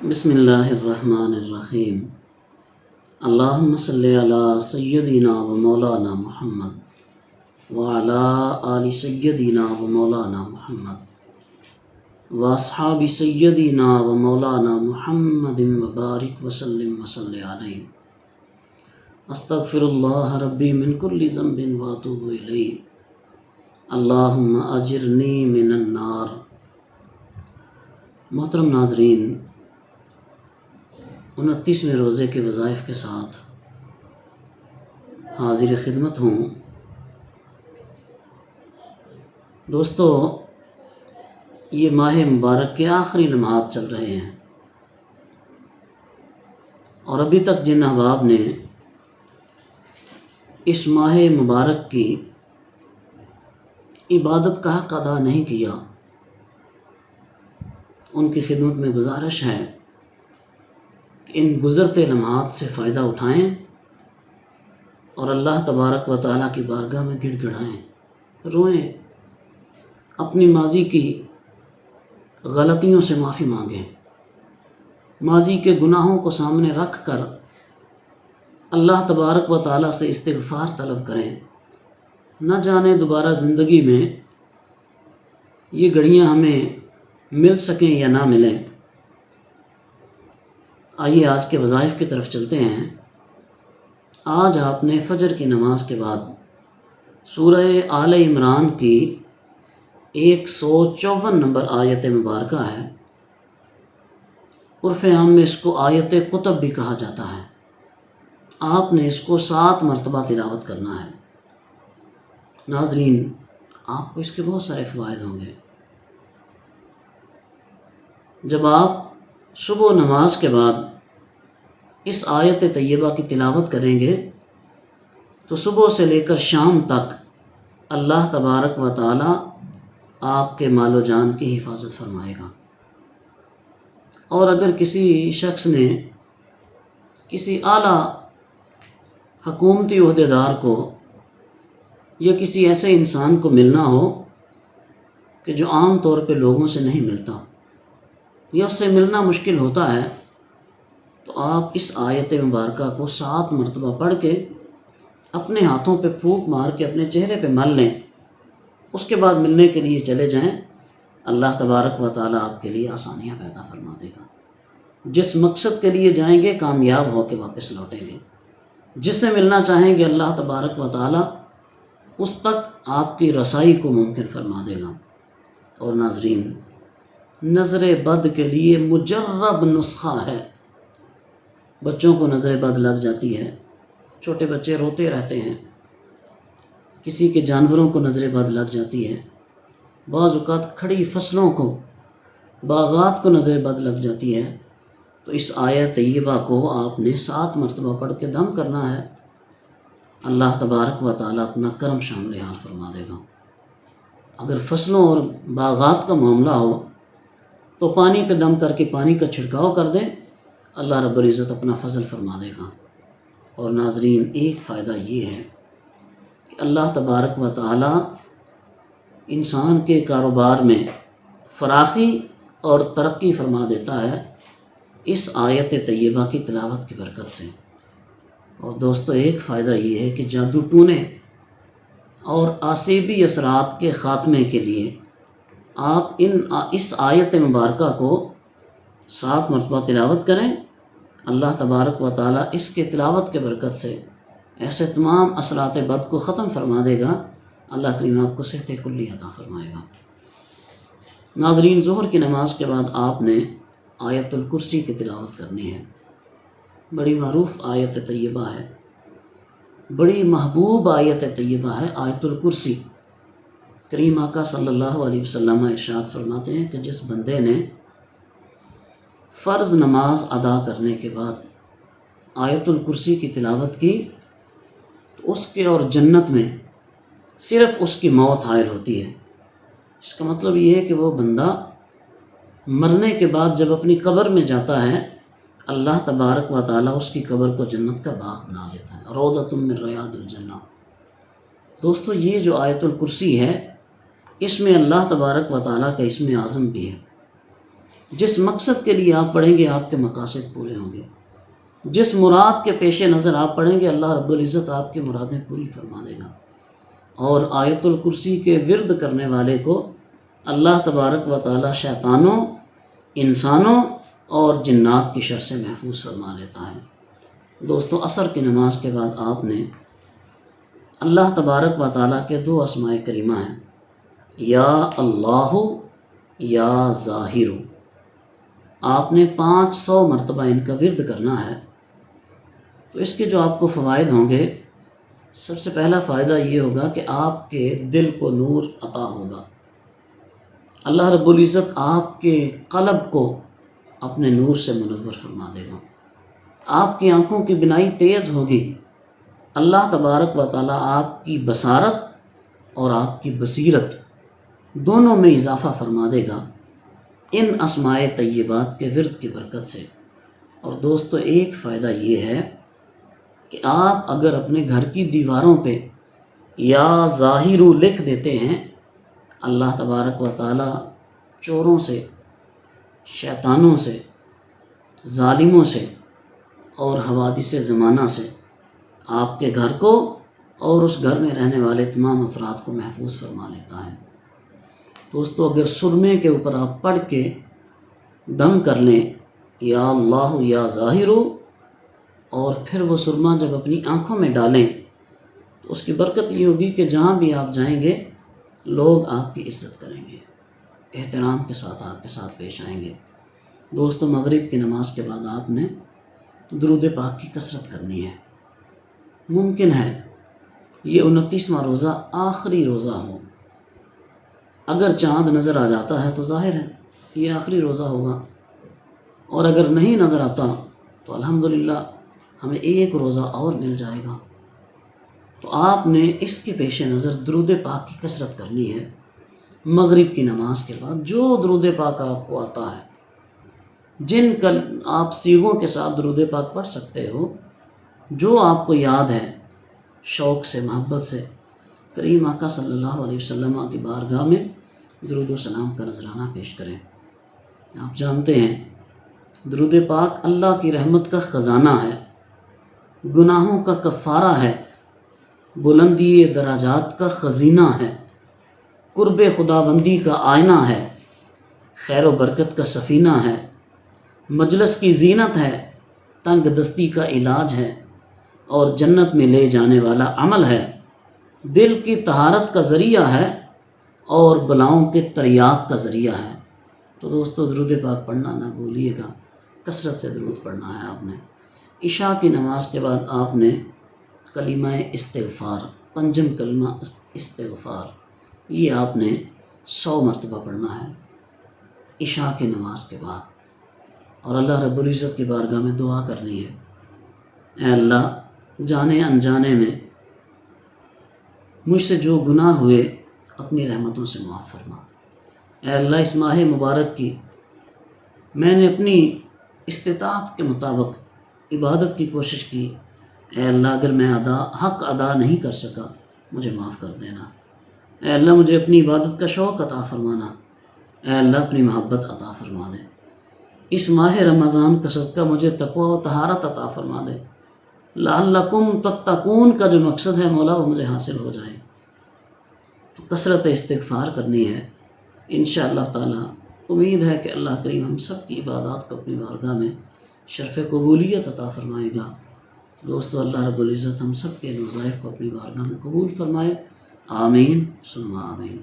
بسم اللہ الرحمن الرحیم۔ اللہم صلی علی سیدنا و مولانا محمد وعلی آل سیدنا و مولانا محمد واصحاب سیدنا و مولانا محمد وبارک وسلم وصلی علیہ۔ استغفر اللہ ربی من کل ذنب واتوب الیہ۔ اللہم اجرنی من النار۔ محترم ناظرین، 29ویں روزے کے وظائف کے ساتھ حاضر خدمت ہوں۔ دوستو، یہ ماہ مبارک کے آخری لمحات چل رہے ہیں اور ابھی تک جن احباب نے اس ماہ مبارک کی عبادت کا حق ادا نہیں کیا، ان کی خدمت میں گزارش ہے کہ ان گزرتے لمحات سے فائدہ اٹھائیں اور اللہ تبارک و تعالیٰ کی بارگاہ میں گڑ گڑائیں، روئیں، اپنی ماضی کی غلطیوں سے معافی مانگیں، ماضی کے گناہوں کو سامنے رکھ کر اللہ تبارک و تعالیٰ سے استغفار طلب کریں۔ نہ جانے دوبارہ زندگی میں یہ گھڑیاں ہمیں مل سکیں یا نہ ملیں۔ آئیے آج کے وظائف کی طرف چلتے ہیں۔ آج آپ نے فجر کی نماز کے بعد سورہ آل عمران کی 154 نمبر آیت مبارکہ ہے، عرف عام میں اس کو آیت قطب بھی کہا جاتا ہے۔ آپ نے اس کو 7 مرتبہ تلاوت کرنا ہے۔ ناظرین، آپ کو اس کے بہت سارے فوائد ہوں گے۔ جب آپ صبح نماز کے بعد اس آیت طیبہ کی تلاوت کریں گے تو صبح سے لے کر شام تک اللہ تبارک و تعالی آپ کے مال و جان کی حفاظت فرمائے گا۔ اور اگر کسی شخص نے کسی اعلیٰ حکومتی عہدیدار کو یا کسی ایسے انسان کو ملنا ہو کہ جو عام طور پہ لوگوں سے نہیں ملتا یا اس سے ملنا مشکل ہوتا ہے، تو آپ اس آیت مبارکہ کو 7 مرتبہ پڑھ کے اپنے ہاتھوں پہ پھونک مار کے اپنے چہرے پہ مل لیں، اس کے بعد ملنے کے لیے چلے جائیں۔ اللہ تبارک و تعالیٰ آپ کے لیے آسانیاں پیدا فرما دے گا۔ جس مقصد کے لیے جائیں گے کامیاب ہو کے واپس لوٹیں گے۔ جس سے ملنا چاہیں گے اللہ تبارک و تعالیٰ اس تک آپ کی رسائی کو ممکن فرما دے گا۔ اور ناظرین، نظر بد کے لیے مجرب نسخہ ہے۔ بچوں کو نظر بد لگ جاتی ہے، چھوٹے بچے روتے رہتے ہیں، کسی کے جانوروں کو نظر بد لگ جاتی ہے، بعض اوقات کھڑی فصلوں کو، باغات کو نظر بد لگ جاتی ہے۔ تو اس آیت طیبہ کو آپ نے 7 مرتبہ پڑھ کے دم کرنا ہے۔ اللہ تبارک و تعالیٰ اپنا کرم شامل حال فرما دے گا۔ اگر فصلوں اور باغات کا معاملہ ہو تو پانی پہ دم کر کے پانی کا چھڑکاؤ کر دیں، اللہ رب العزت اپنا فضل فرما دے گا۔ اور ناظرین، ایک فائدہ یہ ہے کہ اللہ تبارک و تعالی انسان کے کاروبار میں فراخی اور ترقی فرما دیتا ہے اس آیت طیبہ کی تلاوت کی برکت سے۔ اور دوستو، ایک فائدہ یہ ہے کہ جادو ٹونے اور آسیبی اثرات کے خاتمے کے لیے آپ اس آیت مبارکہ کو 7 مرتبہ تلاوت کریں۔ اللہ تبارک و تعالیٰ اس کے تلاوت کے برکت سے ایسے تمام اثرات بد کو ختم فرما دے گا۔ اللہ کریم آپ کو صحت کلی عطا فرمائے گا۔ ناظرین، ظہر کی نماز کے بعد آپ نے آیت الکرسی کی تلاوت کرنی ہے۔ بڑی معروف آیت طیبہ ہے، بڑی محبوب آیت طیبہ ہے آیت الکرسی۔ کریم آقا صلی اللہ علیہ وسلم ارشاد فرماتے ہیں کہ جس بندے نے فرض نماز ادا کرنے کے بعد آیت الکرسی کی تلاوت کی تو اس کے اور جنت میں صرف اس کی موت حائل ہوتی ہے۔ اس کا مطلب یہ ہے کہ وہ بندہ مرنے کے بعد جب اپنی قبر میں جاتا ہے، اللہ تبارک و تعالیٰ اس کی قبر کو جنت کا باغ بنا دیتا ہے، روضۃ من ریاض الجنہ۔ دوستو، یہ جو آیت الکرسی ہے، اس میں اللہ تبارک و تعالیٰ کا اسم اعظم بھی ہے۔ جس مقصد کے لیے آپ پڑھیں گے آپ کے مقاصد پورے ہوں گے، جس مراد کے پیش نظر آپ پڑھیں گے اللہ رب العزت آپ کی مرادیں پوری فرما دے گا۔ اور آیت الکرسی کے ورد کرنے والے کو اللہ تبارک و تعالی شیطانوں، انسانوں اور جنات کی شر سے محفوظ فرما لیتا ہے۔ دوستو، عصر کی نماز کے بعد آپ نے اللہ تبارک و تعالیٰ کے 2 اسماء کریمہ ہیں، یا اللہ یا ظاہر، آپ نے 500 مرتبہ ان کا ورد کرنا ہے۔ تو اس کے جو آپ کو فوائد ہوں گے، سب سے پہلا فائدہ یہ ہوگا کہ آپ کے دل کو نور عطا ہوگا، اللہ رب العزت آپ کے قلب کو اپنے نور سے منور فرما دے گا، آپ کی آنکھوں کی بینائی تیز ہوگی، اللہ تبارک و تعالیٰ آپ کی بصارت اور آپ کی بصیرت دونوں میں اضافہ فرما دے گا ان اسماء طیبات کے ورد کی برکت سے۔ اور دوستو، ایک فائدہ یہ ہے کہ آپ اگر اپنے گھر کی دیواروں پہ یا ظاہر لکھ دیتے ہیں، اللہ تبارک و تعالیٰ چوروں سے، شیطانوں سے، ظالموں سے اور حوادث زمانہ سے آپ کے گھر کو اور اس گھر میں رہنے والے تمام افراد کو محفوظ فرما لیتا ہے۔ دوستو، اگر سرمے کے اوپر آپ پڑھ کے دم کر لیں یا اللہ یا ظاہر، اور پھر وہ سرما جب اپنی آنکھوں میں ڈالیں تو اس کی برکت یہ ہوگی کہ جہاں بھی آپ جائیں گے لوگ آپ کی عزت کریں گے، احترام کے ساتھ آپ کے ساتھ پیش آئیں گے۔ دوستو، مغرب کی نماز کے بعد آپ نے درود پاک کی کثرت کرنی ہے۔ ممکن ہے یہ 29واں روزہ آخری روزہ ہو، اگر چاند نظر آ جاتا ہے تو ظاہر ہے یہ آخری روزہ ہوگا، اور اگر نہیں نظر آتا تو الحمدللہ ہمیں ایک روزہ اور مل جائے گا۔ تو آپ نے اس کے پیش نظر درود پاک کی کثرت کرنی ہے۔ مغرب کی نماز کے بعد جو درود پاک آپ کو آتا ہے، جن کل آپ سیغوں کے ساتھ درود پاک پڑھ سکتے ہو، جو آپ کو یاد ہے، شوق سے، محبت سے کریم آقا صلی اللہ علیہ وسلم کی بارگاہ میں درود و سلام کا نذرانہ پیش کریں۔ آپ جانتے ہیں درود پاک اللہ کی رحمت کا خزانہ ہے، گناہوں کا کفارہ ہے، بلندی درجات کا خزینہ ہے، قرب خداوندی کا آئینہ ہے، خیر و برکت کا سفینہ ہے، مجلس کی زینت ہے، تنگ دستی کا علاج ہے، اور جنت میں لے جانے والا عمل ہے، دل کی طہارت کا ذریعہ ہے، اور بلاؤں کے تریاق کا ذریعہ ہے۔ تو دوستو، درود پاک پڑھنا نہ بھولیے گا، کثرت سے درود پڑھنا ہے آپ نے۔ عشاء کی نماز کے بعد آپ نے کلمہ استغفار، 5 کلمہ استغفار، یہ آپ نے 100 مرتبہ پڑھنا ہے عشاء کی نماز کے بعد، اور اللہ رب العزت کی بارگاہ میں دعا کرنی ہے، اے اللہ جانے انجانے میں مجھ سے جو گناہ ہوئے اپنی رحمتوں سے معاف فرما۔ اے اللہ، اس ماہ مبارک کی میں نے اپنی استطاعت کے مطابق عبادت کی کوشش کی، اے اللہ اگر میں حق ادا نہیں کر سکا مجھے معاف کر دینا۔ اے اللہ مجھے اپنی عبادت کا شوق عطا فرمانا، اے اللہ اپنی محبت عطا فرما دے۔ اس ماہ رمضان کا صدقہ مجھے تقوی و طہارت عطا فرما دے، لعلکم تتقون کا جو مقصد ہے مولا وہ مجھے حاصل ہو جائے۔ تو کثرت استغفار کرنی ہے انشاءاللہ تعالی۔ امید ہے کہ اللہ کریم ہم سب کی عبادات کو اپنی بارگاہ میں شرف قبولیت عطا فرمائے گا۔ دوستو، اللہ رب العزت ہم سب کے وظائف کو اپنی بارگاہ میں قبول فرمائے، آمین ثم آمین۔